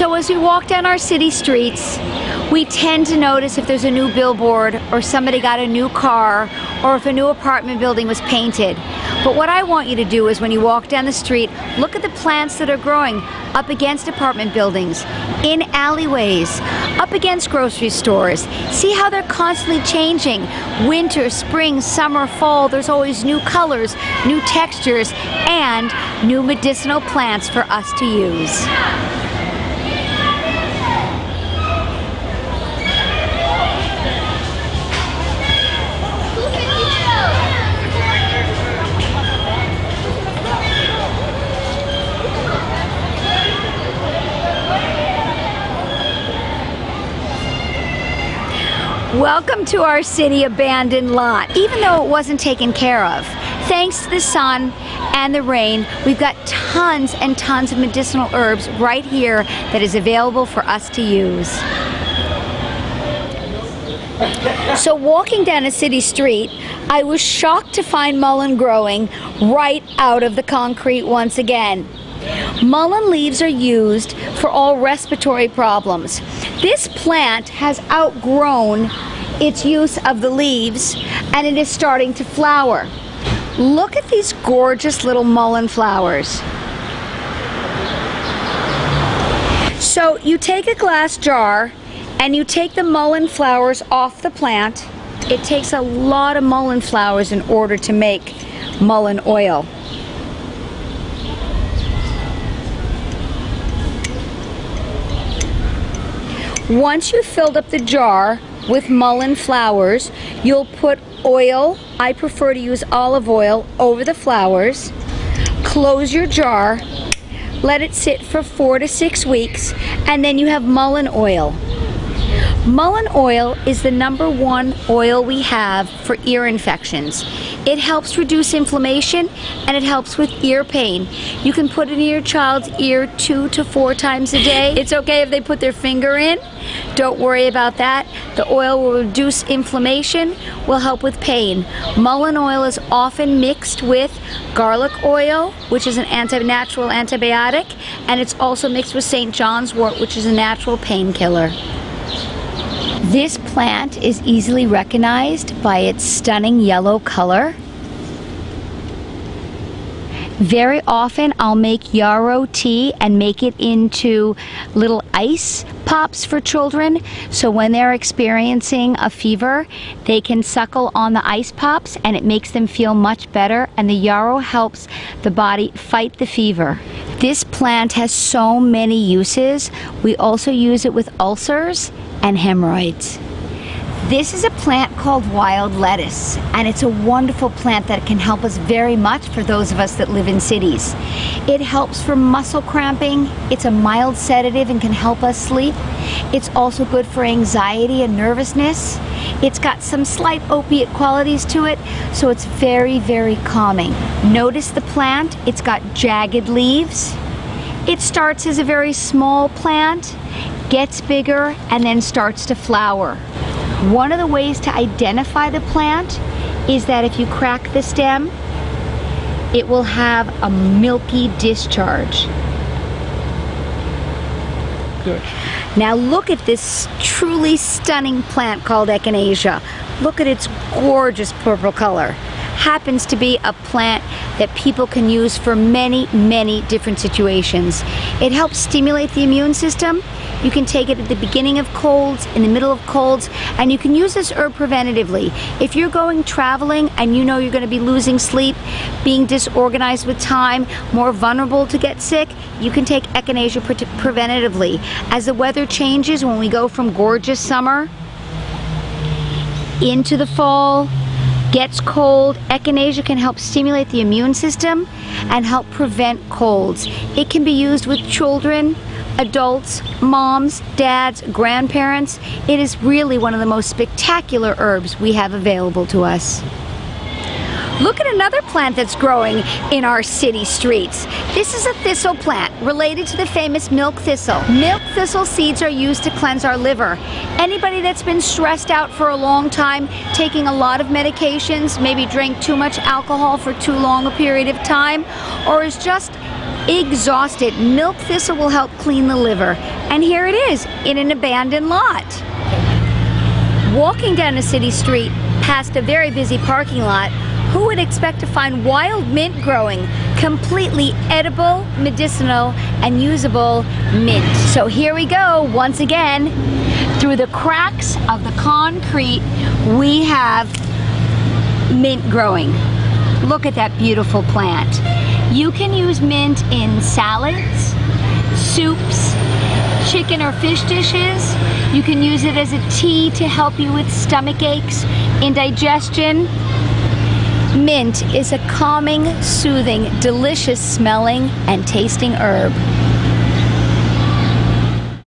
So as we walk down our city streets, we tend to notice if there's a new billboard or somebody got a new car or if a new apartment building was painted. But what I want you to do is when you walk down the street, look at the plants that are growing up against apartment buildings, in alleyways, up against grocery stores. See how they're constantly changing. Winter, spring, summer, fall, there's always new colors, new textures, and new medicinal plants for us to use. Welcome to our city abandoned lot, even though it wasn't taken care of. Thanks to the sun and the rain, we've got tons and tons of medicinal herbs right here that is available for us to use. So walking down a city street, I was shocked to find mullein growing right out of the concrete once again. Mullein leaves are used for all respiratory problems. This plant has outgrown its use of the leaves and it is starting to flower. Look at these gorgeous little mullein flowers. So you take a glass jar and you take the mullein flowers off the plant. It takes a lot of mullein flowers in order to make mullein oil. Once you've filled up the jar with mullein flowers, you'll put oil, I prefer to use olive oil, over the flowers. Close your jar, let it sit for 4 to 6 weeks, and then you have mullein oil. Mullein oil is the #1 oil we have for ear infections. It helps reduce inflammation and it helps with ear pain. You can put it in your child's ear 2 to 4 times a day. It's okay if they put their finger in. Don't worry about that. The oil will reduce inflammation, will help with pain. Mullein oil is often mixed with garlic oil, which is an natural antibiotic, and it's also mixed with St. John's wort, which is a natural painkiller. This plant is easily recognized by its stunning yellow color. Very often I'll make yarrow tea and make it into little ice pops for children, so when they're experiencing a fever they can suckle on the ice pops and it makes them feel much better, and the yarrow helps the body fight the fever. This plant has so many uses. We also use it with ulcers and hemorrhoids. This is a plant called wild lettuce, and it's a wonderful plant that can help us very much for those of us that live in cities. It helps for muscle cramping, it's a mild sedative and can help us sleep. It's also good for anxiety and nervousness. It's got some slight opiate qualities to it, so it's very, very calming. Notice the plant, it's got jagged leaves. It starts as a very small plant, gets bigger, and then starts to flower. One of the ways to identify the plant is that if you crack the stem, it will have a milky discharge. Good. Now look at this truly stunning plant called echinacea. Look at its gorgeous purple color. Happens to be a plant that people can use for many, many different situations. It helps stimulate the immune system. You can take it at the beginning of colds, in the middle of colds, and you can use this herb preventatively. If you're going traveling and you know you're going to be losing sleep, being disorganized with time, more vulnerable to get sick, you can take echinacea preventatively. As the weather changes, when we go from gorgeous summer into the fall, gets cold, echinacea can help stimulate the immune system and help prevent colds. It can be used with children, adults, moms, dads, grandparents. It is really one of the most spectacular herbs we have available to us. Look at another plant that's growing in our city streets. This is a thistle plant related to the famous milk thistle. Milk thistle seeds are used to cleanse our liver. Anybody that's been stressed out for a long time, taking a lot of medications, maybe drank too much alcohol for too long a period of time, or is just exhausted. Milk thistle will help clean the liver. And here it is in an abandoned lot. Walking down a city street past a very busy parking lot, who would expect to find wild mint growing? Completely edible, medicinal, and usable mint. So here we go once again. Through the cracks of the concrete, we have mint growing. Look at that beautiful plant. You can use mint in salads, soups, chicken or fish dishes. You can use it as a tea to help you with stomach aches, indigestion. Mint is a calming, soothing, delicious smelling and tasting herb.